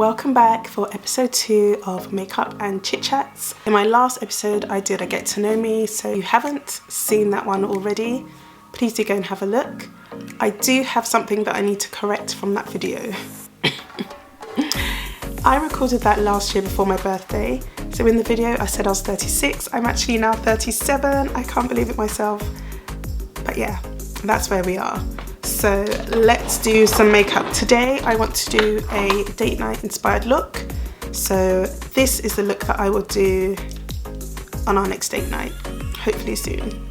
welcome back for episode 2 of Makeup and Chit Chats. In my last episode I did a get to know me, so if you haven't seen that one already, please do go and have a look. I do have something that I need to correct from that video. I recorded that last year before my birthday, so in the video I said I was 36, I'm actually now 37, I can't believe it myself, but yeah, that's where we are. So let's do some makeup. Today I want to do a date night inspired look. So this is the look that I will do on our next date night, hopefully soon.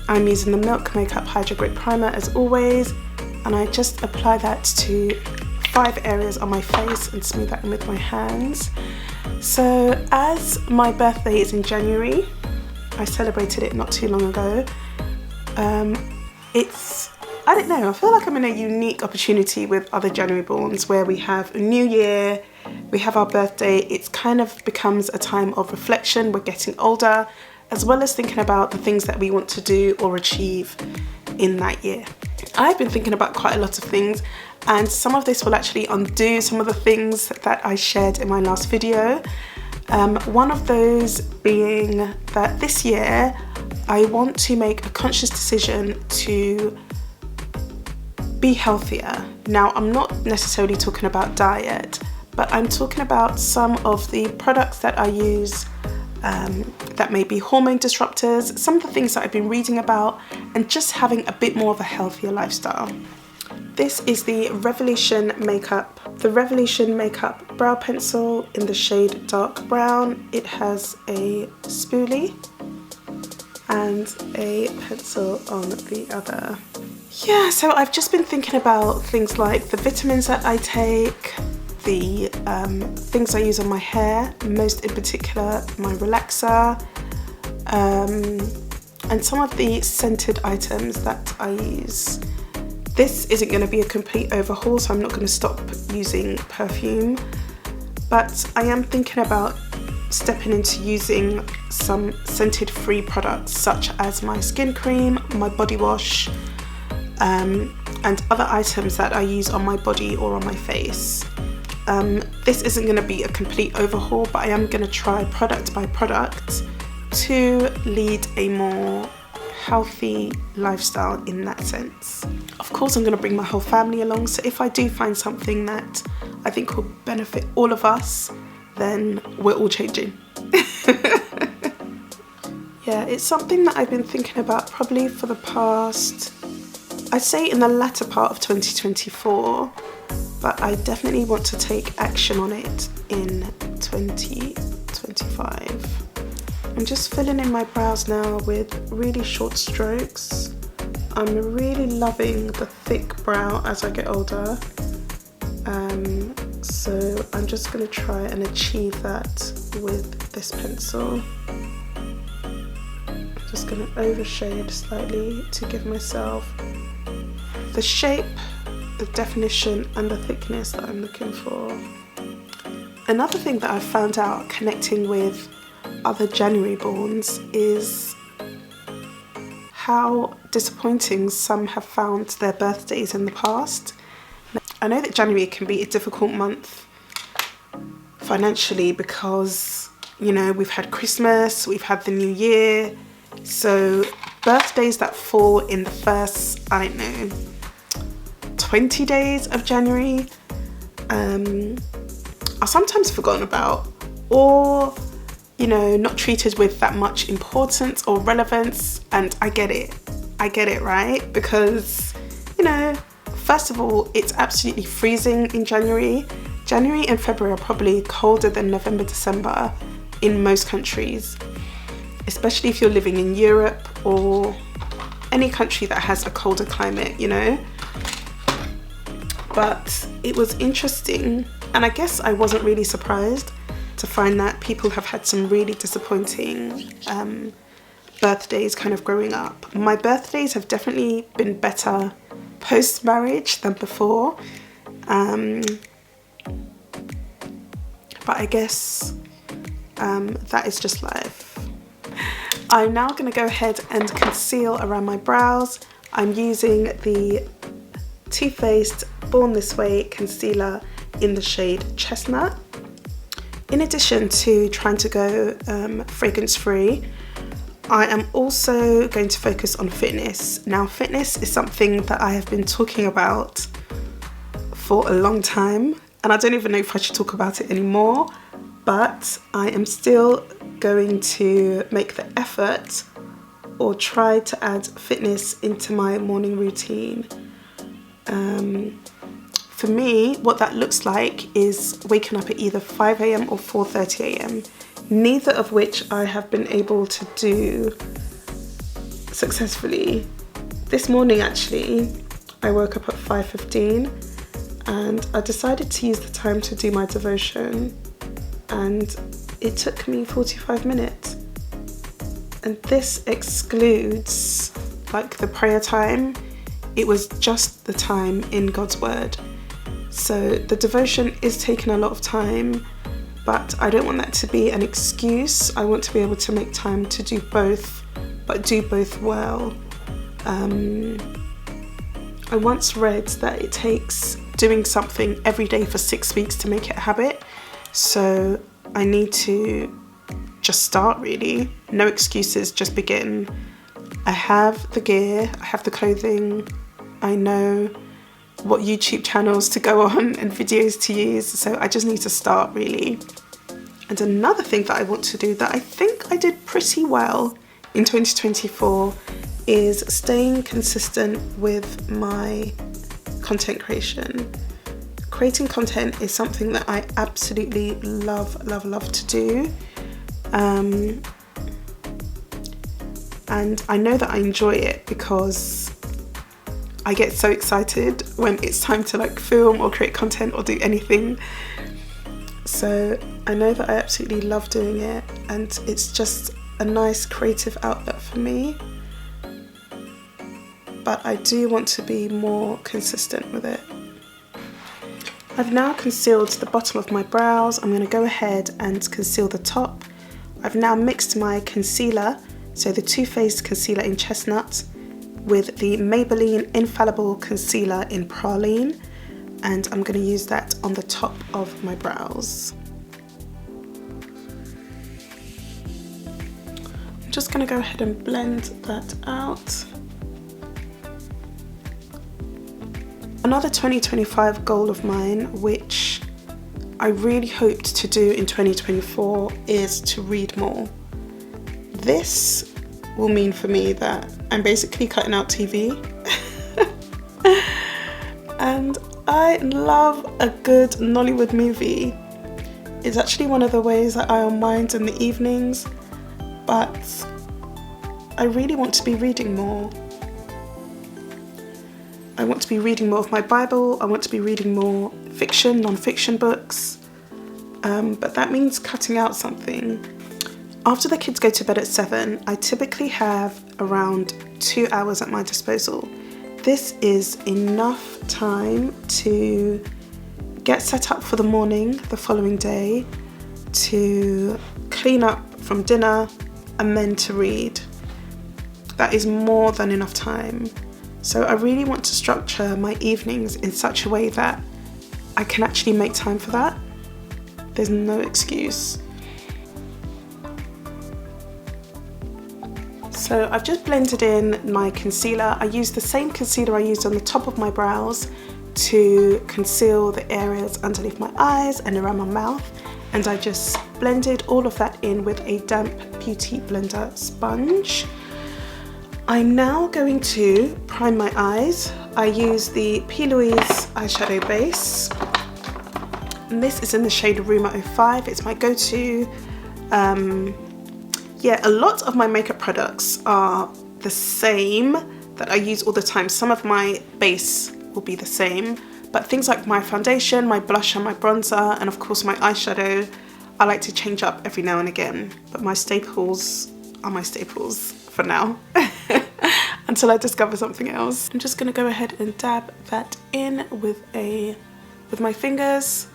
I'm using the Milk Makeup Hydrogrip Primer as always, and I just apply that to 5 areas on my face and smooth that in with my hands. So as my birthday is in January, I celebrated it not too long ago. I don't know, I feel like I'm in a unique opportunity with other January borns where we have a new year, we have our birthday. It's kind of becomes a time of reflection. We're getting older, as well as thinking about the things that we want to do or achieve in that year. I've been thinking about quite a lot of things, and some of this will actually undo some of the things that I shared in my last video. One of those being that this year I want to make a conscious decision to be healthier. Now, I'm not necessarily talking about diet, but I'm talking about some of the products that I use that may be hormone disruptors, some of the things that I've been reading about, and just having a bit more of a healthier lifestyle. This is the Revolution Makeup Brow Pencil in the shade Dark Brown. It has a spoolie and a pencil on the other. Yeah, so I've just been thinking about things like the vitamins that I take, the things I use on my hair, most in particular my relaxer, and some of the scented items that I use. This isn't going to be a complete overhaul, so I'm not going to stop using perfume, but I am thinking about stepping into using some scented free products such as my skin cream, my body wash, and other items that I use on my body or on my face. This isn't going to be a complete overhaul, but I am going to try product by product to lead a more healthy lifestyle in that sense. Of course, I'm going to bring my whole family along, so if I do find something that I think will benefit all of us, then we're all changing. Yeah, it's something that I've been thinking about probably for the past, I'd say in the latter part of 2024, but I definitely want to take action on it in 2025. I'm just filling in my brows now with really short strokes. I'm really loving the thick brow as I get older. So I'm just going to try and achieve that with this pencil. I'm just going to overshade slightly to give myself the shape, the definition and the thickness that I'm looking for. Another thing that I've found out connecting with other January borns is how disappointing some have found their birthdays in the past. I know that January can be a difficult month financially because, you know, we've had Christmas, we've had the new year, so birthdays that fall in the first, I don't know, 20 days of January are sometimes forgotten about, or, you know, not treated with that much importance or relevance. And I get it, right? Because, you know, first of all, it's absolutely freezing in January. January and February are probably colder than November, December in most countries, especially if you're living in Europe or any country that has a colder climate, you know. But it was interesting, and I guess I wasn't really surprised to find that people have had some really disappointing birthdays kind of growing up. My birthdays have definitely been better post-marriage than before, but I guess that is just life. I'm now going to go ahead and conceal around my brows. I'm using the Too Faced Born This Way concealer in the shade Chestnut. In addition to trying to go fragrance free, I am also going to focus on fitness. Now, fitness is something that I have been talking about for a long time, and I don't even know if I should talk about it anymore, but I am still going to make the effort or try to add fitness into my morning routine. For me, what that looks like is waking up at either 5 a.m. or 4:30 a.m. Neither of which I have been able to do successfully. This morning actually, I woke up at 5:15 and I decided to use the time to do my devotion, and it took me 45 minutes. And this excludes like the prayer time. It was just the time in God's word. So the devotion is taking a lot of time, but I don't want that to be an excuse. I want to be able to make time to do both, but do both well. I once read that it takes doing something every day for 6 weeks to make it a habit. So I need to just start really. No excuses, just begin. I have the gear, I have the clothing, I know what YouTube channels to go on and videos to use, so I just need to start really. And another thing that I want to do that I think I did pretty well in 2024 is staying consistent with my content creation. Creating content is something that I absolutely love to do. And I know that I enjoy it because I get so excited when it's time to like film or create content or do anything. So I know that I absolutely love doing it, and it's just a nice creative outlet for me. But I do want to be more consistent with it. I've now concealed the bottom of my brows. I'm going to go ahead and conceal the top. I've now mixed my concealer, so the Too Faced concealer in Chestnut, with the Maybelline Infallible concealer in Praline, and I'm going to use that on the top of my brows. I'm just going to go ahead and blend that out. Another 2025 goal of mine, which I really hoped to do in 2024, is to read more. This will mean for me that I'm basically cutting out TV. And I love a good Nollywood movie. It's actually one of the ways that I unwind in the evenings, but I really want to be reading more. I want to be reading more of my Bible. I want to be reading more fiction, non-fiction books, but that means cutting out something. After the kids go to bed at 7, I typically have around 2 hours at my disposal. This is enough time to get set up for the morning, the following day, to clean up from dinner, and then to read. That is more than enough time. So I really want to structure my evenings in such a way that I can actually make time for that. There's no excuse. So I've just blended in my concealer. I used the same concealer I used on the top of my brows to conceal the areas underneath my eyes and around my mouth. And I just blended all of that in with a damp beauty blender sponge. I'm now going to prime my eyes. I use the Louise eyeshadow base. And this is in the shade Rumour 05. It's my go-to. Yeah, a lot of my makeup products are the same that I use all the time. Some of my base will be the same, but things like my foundation, my blusher, my bronzer, and of course my eyeshadow, I like to change up every now and again. But my staples are my staples for now. Until I discover something else. I'm just gonna go ahead and dab that in with my fingers.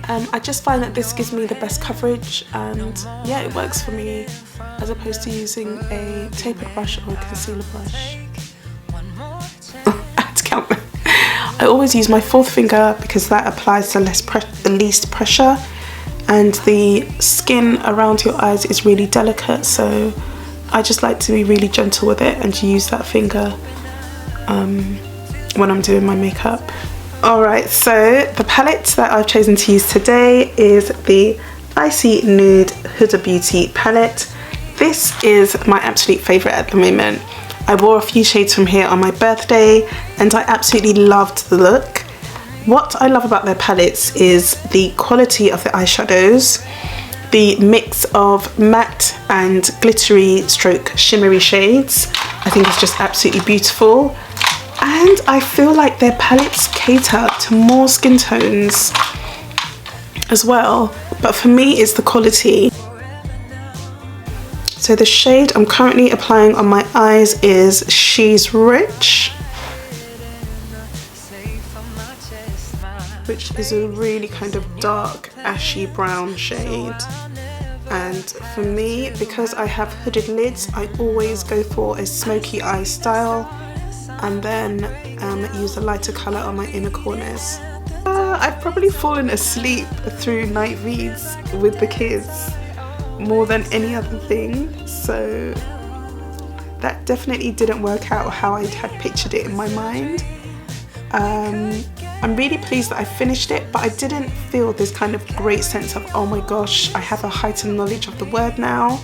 I just find that this gives me the best coverage, and yeah, it works for me as opposed to using a tapered brush or a concealer brush. I had to count. I always use my fourth finger because that applies the least pressure, and the skin around your eyes is really delicate, so I just like to be really gentle with it and use that finger when I'm doing my makeup. Alright, so the palette that I've chosen to use today is the Icy Nude Hudabeauty palette. This is my absolute favourite at the moment. I wore a few shades from here on my birthday and I absolutely loved the look. What I love about their palettes is the quality of the eyeshadows, the mix of matte and glittery stroke shimmery shades. I think it's just absolutely beautiful. And I feel like their palettes cater to more skin tones as well. But for me, it's the quality. So the shade I'm currently applying on my eyes is She's Riich, which is a really kind of dark ashy brown shade. And for me, because I have hooded lids, I always go for a smoky eye style and then use a lighter colour on my inner corners. I've probably fallen asleep through night reads with the kids more than any other thing, so that definitely didn't work out how I had pictured it in my mind. I'm really pleased that I finished it, but I didn't feel this kind of great sense of, oh my gosh, I have a heightened knowledge of the word now,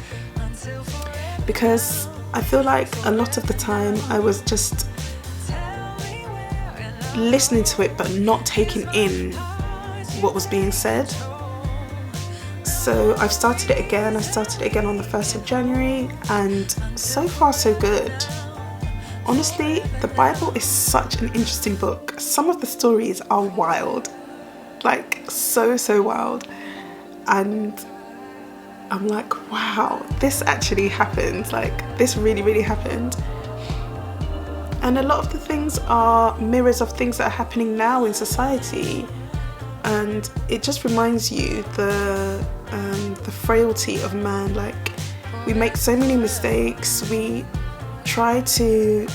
because I feel like a lot of the time I was just listening to it but not taking in what was being said. So I've started it again. I started it again on the 1st of January and so far so good. Honestly, the Bible is such an interesting book. Some of the stories are wild, like so wild, and I'm like, wow, this actually happened. Like, this really happened. And a lot of the things are mirrors of things that are happening now in society, and it just reminds you the frailty of man. Like, we make so many mistakes. We try to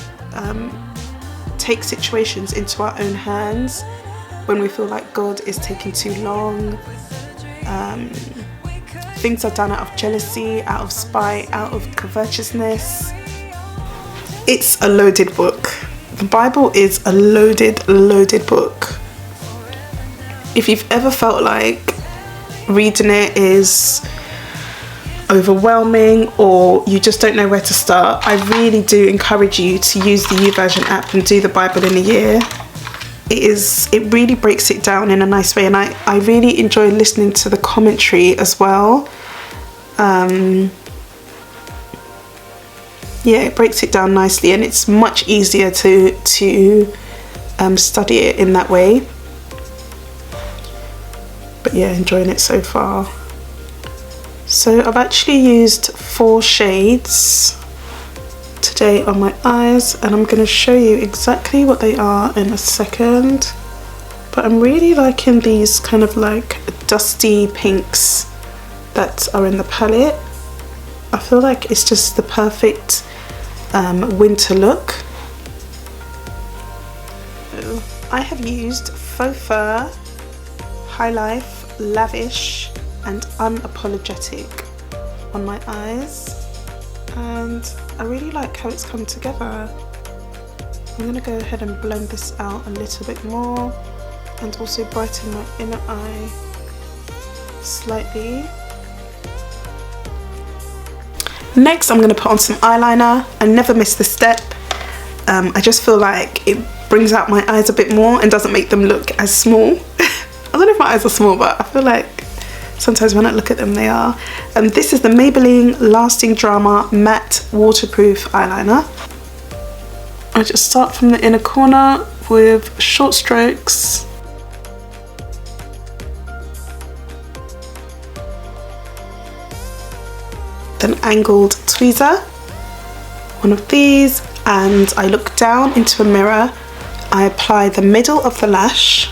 take situations into our own hands when we feel like God is taking too long. Things are done out of jealousy, out of spite, out of covetousness. It's a loaded book. The Bible is a loaded book. If you've ever felt like reading it is overwhelming or you just don't know where to start, I really do encourage you to use the YouVersion app and do the Bible in a year. It really breaks it down in a nice way, and I really enjoy listening to the commentary as well. Yeah, it breaks it down nicely and it's much easier to study it in that way. But yeah, enjoying it so far. So I've actually used 4 shades today on my eyes, and I'm going to show you exactly what they are in a second. But I'm really liking these kind of like dusty pinks that are in the palette. I feel like it's just the perfect winter look. So I have used Faux Fur, High Life, Lavish and Unapologetic on my eyes, and I really like how it's come together. I'm going to go ahead and blend this out a little bit more and also brighten my inner eye slightly. Next, I'm going to put on some eyeliner. I never miss this step. I just feel like it brings out my eyes a bit more and doesn't make them look as small. I don't know if my eyes are small, but I feel like sometimes when I look at them they are. This is the Maybelline Lasting Drama Matte Waterproof Eyeliner. I just start from the inner corner with short strokes. Then angled tweezer, one of these, and I look down into a mirror. I apply the middle of the lash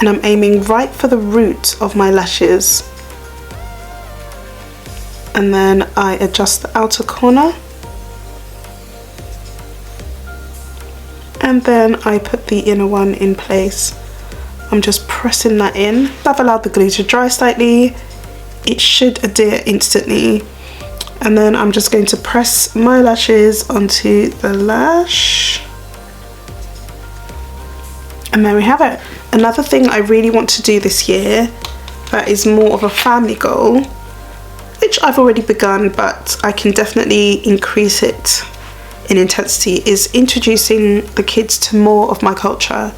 and I'm aiming right for the root of my lashes, and then I adjust the outer corner And then I put the inner one in place. I'm just pressing that in. I've allowed the glue to dry slightly. It should adhere instantly. And then I'm just going to press my lashes onto the lash. And there we have it. Another thing I really want to do this year that is more of a family goal, which I've already begun, but I can definitely increase it in intensity, is introducing the kids to more of my culture.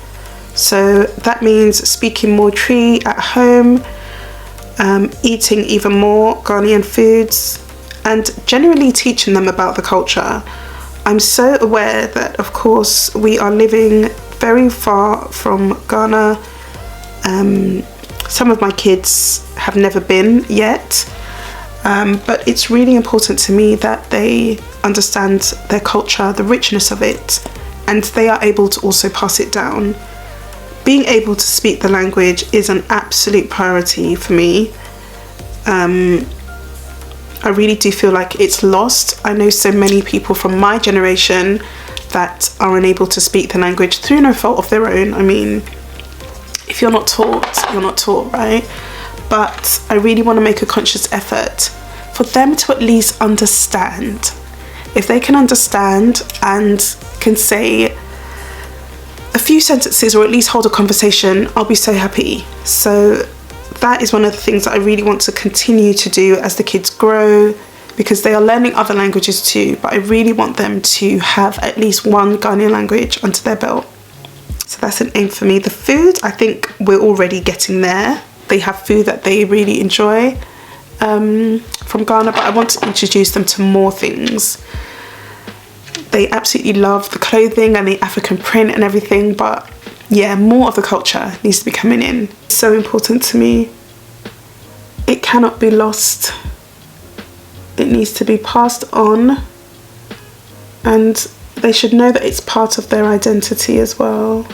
So that means speaking more Tree at home, eating even more Ghanaian foods, and generally teaching them about the culture. I'm so aware that, of course, we are living very far from Ghana. Some of my kids have never been yet, but it's really important to me that they understand their culture, the richness of it, and they are able to also pass it down. Being able to speak the language is an absolute priority for me. I really do feel like it's lost. I know so many people from my generation that are unable to speak the language through no fault of their own. I mean, if you're not taught, you're not taught, right? But I really want to make a conscious effort for them to at least understand. If they can understand and can say a few sentences or at least hold a conversation, I'll be so happy. So that is one of the things that I really want to continue to do as the kids grow, because they are learning other languages too, but I really want them to have at least one Ghanaian language under their belt. So that's an aim for me. The food, I think we're already getting there. They have food that they really enjoy from Ghana, but I want to introduce them to more things. They absolutely love the clothing and the African print and everything, but yeah, more of the culture needs to be coming in. It's so important to me. It cannot be lost. It needs to be passed on, and they should know that it's part of their identity as well.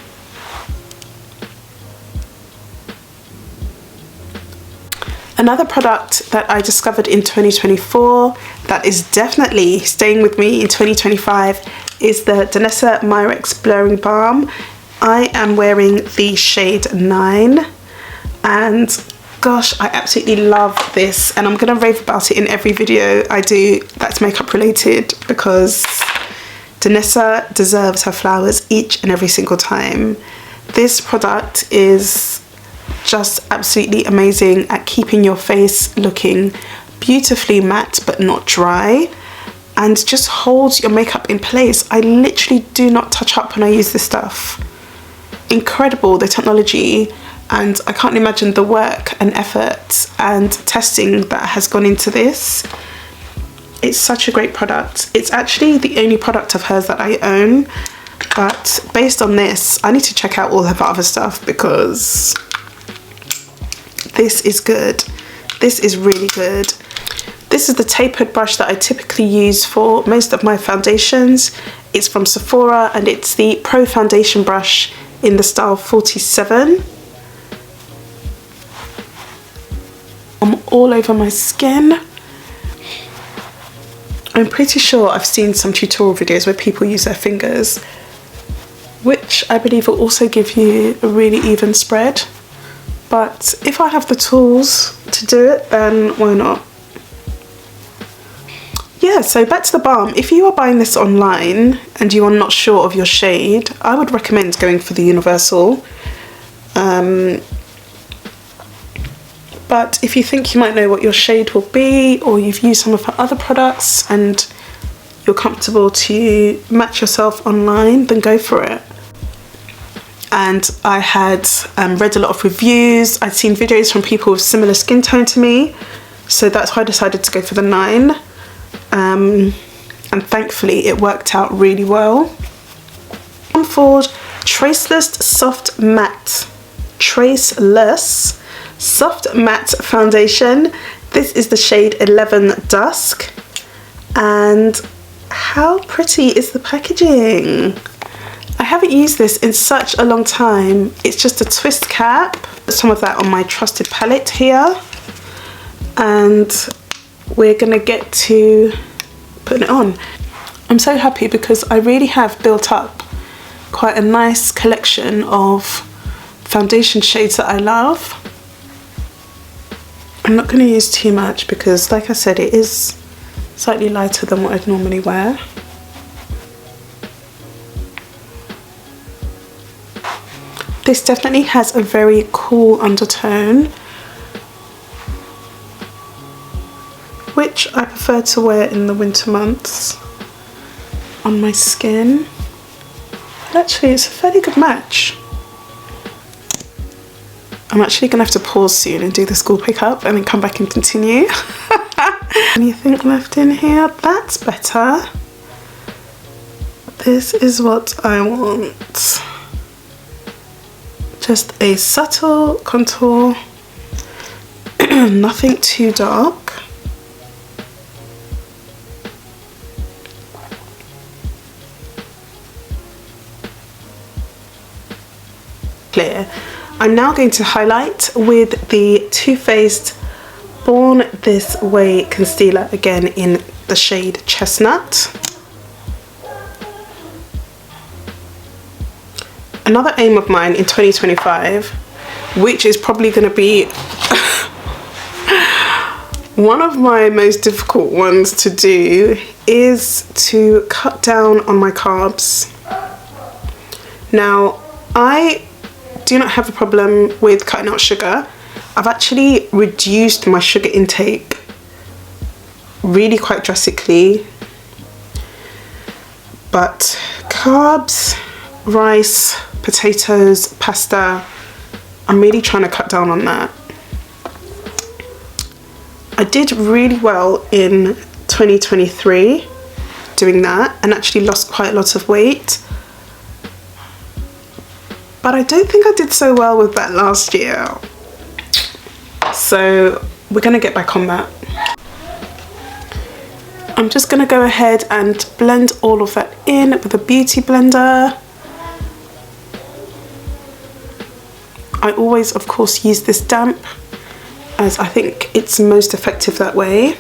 Another product that I discovered in 2024 that is definitely staying with me in 2025 is the Danessa Myricks Blurring Balm. I am wearing the shade 9, and gosh, I absolutely love this, and I'm gonna rave about it in every video I do that's makeup related, because Danessa deserves her flowers each and every single time. This product is just absolutely amazing at keeping your face looking beautifully matte but not dry, and just holds your makeup in place. I literally do not touch up when I use this stuff. Incredible, the technology, and I can't imagine the work and effort and testing that has gone into this. It's such a great product. It's actually the only product of hers that I own, but based on this, I need to check out all of her other stuff, because this is good. This is really good. This is the tapered brush that I typically use for most of my foundations. It's from Sephora, and it's the Pro Foundation brush in the style 47. I'm all over my skin. I'm pretty sure I've seen some tutorial videos where people use their fingers, which I believe will also give you a really even spread. But if I have the tools to do it, then why not? Yeah, so back to the balm. If you are buying this online and you are not sure of your shade, I would recommend going for the universal. But if you think you might know what your shade will be, or you've used some of her other products and you're comfortable to match yourself online, then go for it. And I had read a lot of reviews. I'd seen videos from people with similar skin tone to me, so that's why I decided to go for the 9. And thankfully it worked out really well. Ford Traceless Soft Matte. Traceless Soft Matte Foundation. This is the shade 11 Dusk. And how pretty is the packaging? I haven't used this in such a long time. It's just a twist cap. Some of that on my trusted palette here. And we're gonna get to putting it on. I'm so happy because I really have built up quite a nice collection of foundation shades that I love. I'm not going to use too much because, like I said, it is slightly lighter than what I'd normally wear. This definitely has a very cool undertone, which I prefer to wear in the winter months on my skin. And actually, it's a fairly good match. I'm actually gonna have to pause soon and do the school pickup and then come back and continue. Anything left in here? That's better. This is what I want. Just a subtle contour, nothing too dark. Clear. I'm now going to highlight with the Too Faced Born This Way concealer, again in the shade Chestnut. Another aim of mine in 2025, which is probably going to be one of my most difficult ones to do, is to cut down on my carbs. Now, I do not have a problem with cutting out sugar. I've actually reduced my sugar intake really quite drastically, but carbs, rice, potatoes, pasta, I'm really trying to cut down on that. I did really well in 2023 doing that and actually lost quite a lot of weight. But I don't think I did so well with that last year. So we're gonna get back on that. I'm just gonna go ahead and blend all of that in with a beauty blender. I always, of course, use this damp as I think it's most effective that way.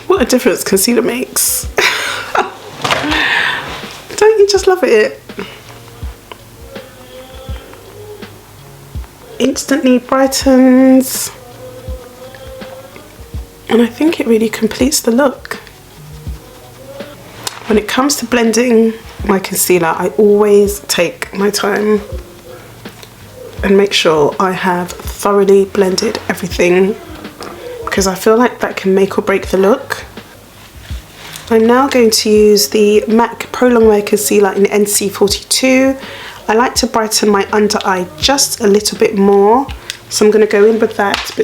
What a difference concealer makes. Don't you just love it? Instantly brightens. And I think it really completes the look. When it comes to blending my concealer, I always take my time and make sure I have thoroughly blended everything, because I feel like that can make or break the look. I'm now going to use the MAC Pro Longwear Concealer in NC42. I like to brighten my under eye just a little bit more, so I'm going to go in with that.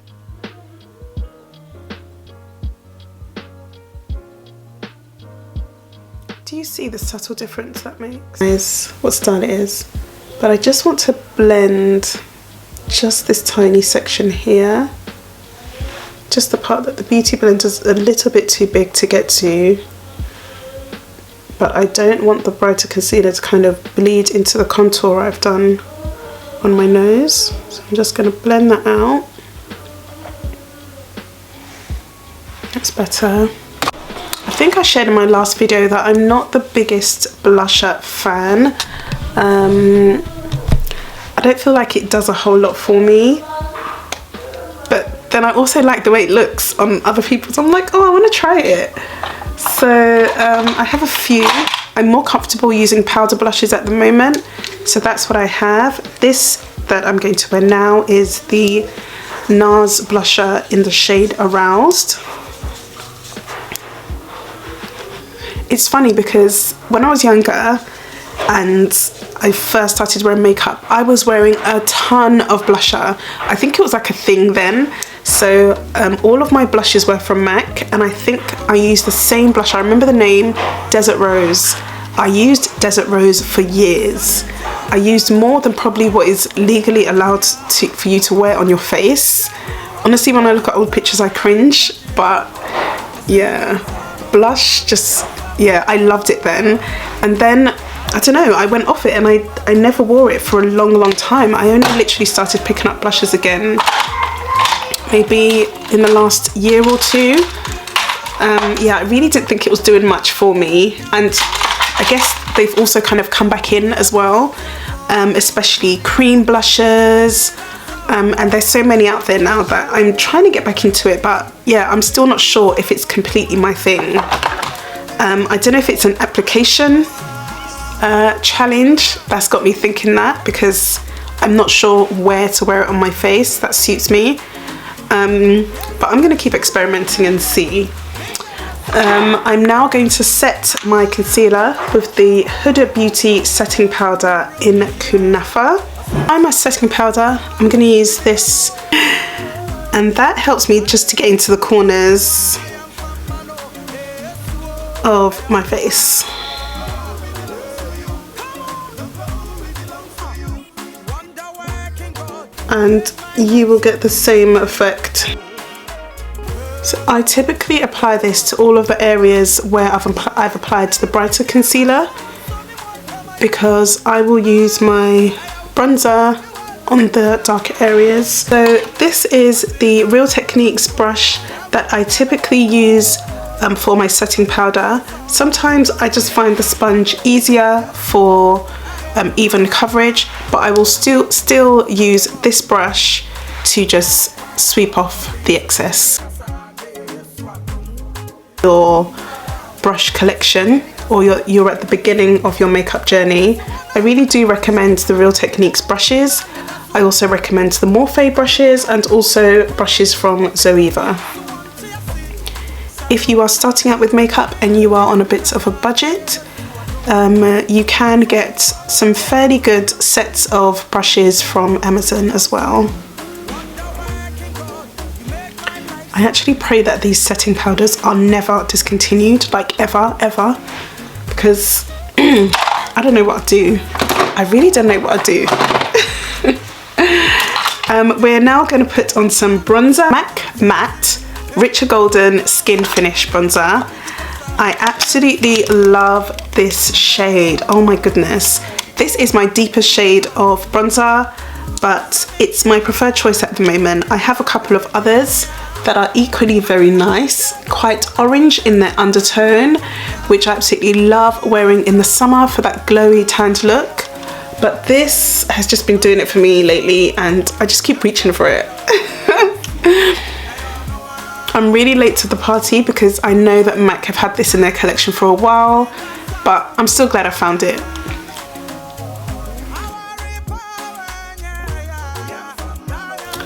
Do you see the subtle difference that makes? What style it is. But I just want to blend just this tiny section here. Just the part that the beauty blender's a little bit too big to get to. But I don't want the brighter concealer to kind of bleed into the contour I've done on my nose. So I'm just going to blend that out. That's better. I think I shared in my last video that I'm not the biggest blusher fan. I don't feel like it does a whole lot for me, but then I also like the way it looks on other people's. I'm like, oh, I want to try it. So I have a few. I'm more comfortable using powder blushes at the moment, so that's what I have. This that I'm going to wear now is the NARS blusher in the shade Aroused. It's funny because when I was younger and I first started wearing makeup, I was wearing a ton of blusher. I think it was like a thing then. So all of my blushes were from MAC, and I think I used the same blusher. I remember the name, Desert Rose. I used Desert Rose for years. I used more than probably what is legally allowed for you to wear on your face. Honestly, when I look at old pictures, I cringe, but yeah, blush just, yeah, I loved it then. And then, I don't know, I went off it and I never wore it for a long time. I only literally started picking up blushes again maybe in the last year or two. Yeah, I really didn't think it was doing much for me, and I guess they've also kind of come back in as well, especially cream blushes, and there's so many out there now that I'm trying to get back into it, but yeah, I'm still not sure if it's completely my thing. I don't know if it's an application challenge that's got me thinking that, because I'm not sure where to wear it on my face that suits me, but I'm going to keep experimenting and see. I'm now going to set my concealer with the Hudabeauty setting powder in Kunafa. My setting powder, I'm going to use this, and that helps me just to get into the corners of my face. And you will get the same effect. So I typically apply this to all of the areas where I've applied the brighter concealer, because I will use my bronzer on the darker areas. So this is the Real Techniques brush that I typically use for my setting powder. Sometimes I just find the sponge easier for even coverage, but I will still use this brush to just sweep off the excess. Your brush collection, or you're at the beginning of your makeup journey, I really do recommend the Real Techniques brushes. I also recommend the Morphe brushes, and also brushes from Zoeva. If you are starting out with makeup and you are on a bit of a budget, you can get some fairly good sets of brushes from Amazon as well. I actually pray that these setting powders are never discontinued, like ever, because I don't know what I'd do. I really don't know what I'd do. We're now going to put on some bronzer, MAC Matte Richer Golden Skin Finish bronzer. I absolutely love this shade. Oh my goodness. This is my deepest shade of bronzer, but it's my preferred choice at the moment. I have a couple of others that are equally very nice, quite orange in their undertone, which I absolutely love wearing in the summer for that glowy tanned look. But this has just been doing it for me lately, and I just keep reaching for it. I'm really late to the party because I know that MAC have had this in their collection for a while, but I'm still glad I found it.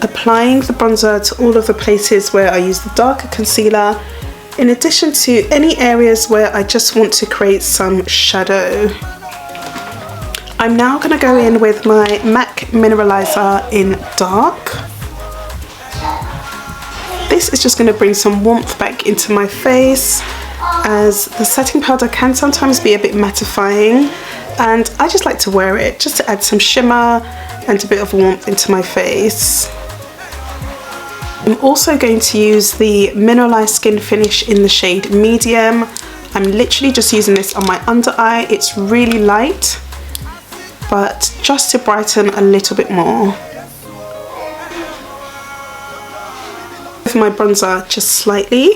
Applying the bronzer to all of the places where I use the darker concealer, in addition to any areas where I just want to create some shadow. I'm now going to go in with my MAC Mineralizer in dark. This is just going to bring some warmth back into my face, as the setting powder can sometimes be a bit mattifying, and I just like to wear it just to add some shimmer and a bit of warmth into my face. I'm also going to use the Mineralized Skin Finish in the shade Medium. I'm literally just using this on my under eye. It's really light, but just to brighten a little bit more. With my bronzer just slightly.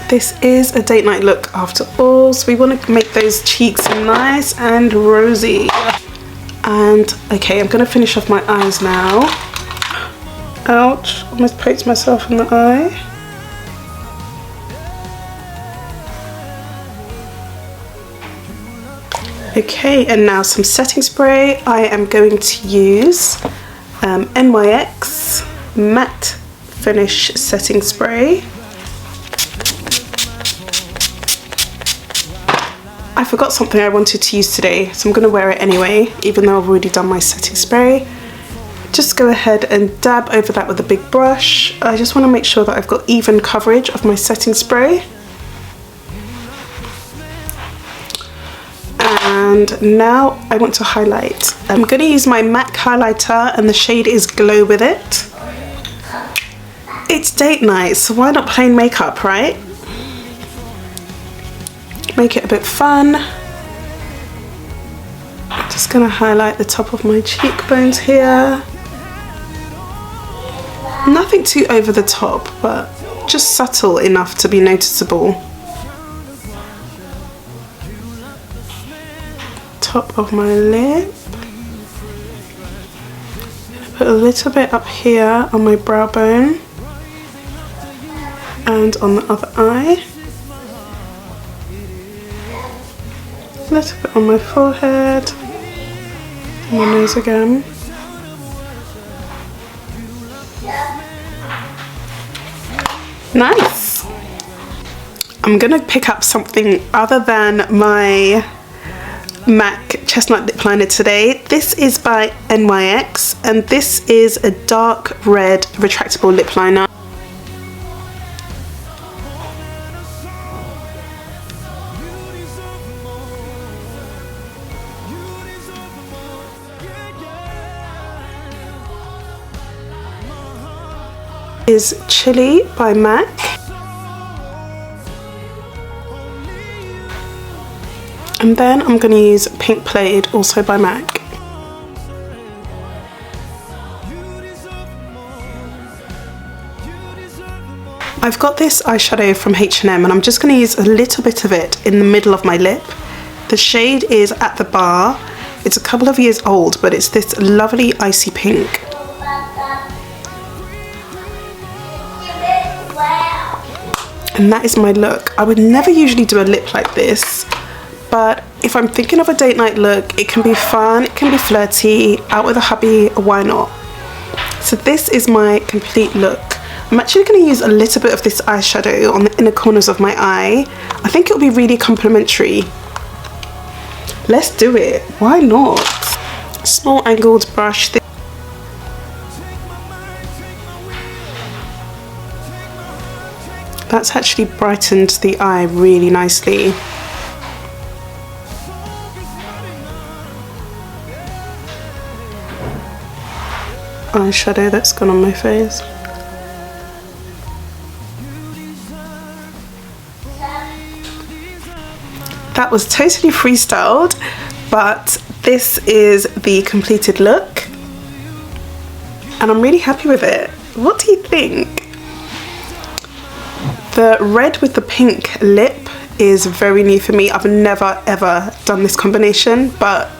This is a date night look after all, so we want to make those cheeks nice and rosy. And okay, I'm going to finish off my eyes now. Ouch, almost poked myself in the eye. Okay, and now some setting spray. I am going to use NYX Matte Finish Setting Spray. I forgot something I wanted to use today, so I'm going to wear it anyway, even though I've already done my setting spray. Just go ahead and dab over that with a big brush. I just want to make sure that I've got even coverage of my setting spray. And now I want to highlight. I'm going to use my MAC highlighter, and the shade is Glow With It. It's date night, so why not plain makeup, right? Make it a bit fun. Just gonna highlight the top of my cheekbones here. Nothing too over the top, but just subtle enough to be noticeable. Top of my lip. Put a little bit up here on my brow bone and on the other eye. A little bit on my forehead, and my nose again. Nice! I'm gonna pick up something other than my MAC Chestnut lip liner today. This is by NYX, and this is a dark red retractable lip liner. Is Chili by MAC. And then I'm going to use Pink Plaid, also by MAC. I've got this eyeshadow from H&M, and I'm just going to use a little bit of it in the middle of my lip. The shade is At the Bar. It's a couple of years old, but it's this lovely icy pink. And that is my look. I would never usually do a lip like this, but if I'm thinking of a date night look, it can be fun, it can be flirty, out with a hubby, why not? So this is my complete look. I'm actually going to use a little bit of this eyeshadow on the inner corners of my eye. I think it'll be really complimentary. Let's do it, why not? Small angled brush. That's actually brightened the eye really nicely. Eyeshadow that's gone on my face. That was totally freestyled, but this is the completed look, and I'm really happy with it. What do you think? The red with the pink lip is very new for me. I've never ever done this combination, but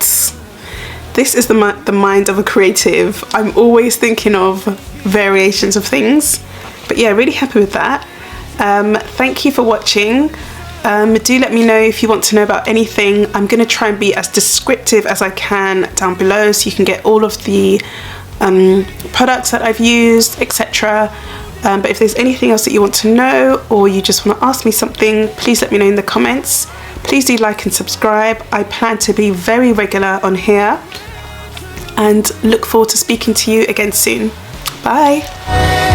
this is the mind of a creative. I'm always thinking of variations of things, but yeah, really happy with that. Thank you for watching. Do let me know if you want to know about anything. I'm going to try and be as descriptive as I can down below, so you can get all of the products that I've used, etc. But if there's anything else that you want to know, or you just want to ask me something, please let me know in the comments. Please do like and subscribe. I plan to be very regular on here, and look forward to speaking to you again soon. Bye!